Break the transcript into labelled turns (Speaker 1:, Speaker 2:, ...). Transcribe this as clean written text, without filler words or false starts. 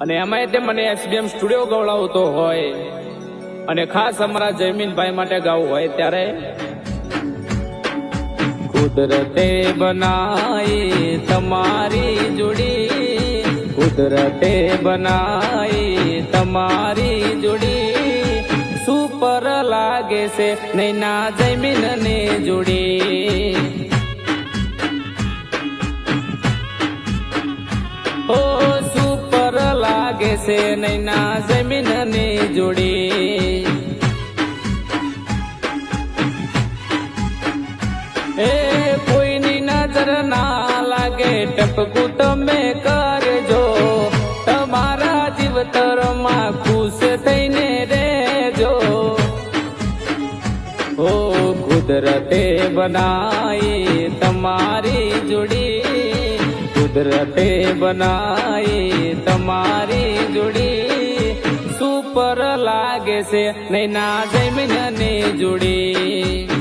Speaker 1: અને એમાંય તે મને એસબીએમ સ્ટુડિયો ગવડાવતો હોય અને ખાસ અમારા જયમીનભાઈ માટે ગાવું હોય ત્યારે કુદરતે બનાઈ તમારી જોડી, કુદરતે બનાઈ તમારી જોડી, સુપર લાગે છે નૈના જયમીન ને જોડી. ઓ સુપર લાગે છે નૈના જયમીન ને જોડી. એ કોઈની નજર ના લાગે ટપકું તમે કરજો, તમારા જીવતરમાં ખુશ થઈને રહેજો. ઓ કુદરતે બનાઈ તમારી જોડી, કુદરતે બનાઈ તમારી જોડી, સુપર લાગે છે નૈના જયમીન ને જોડી.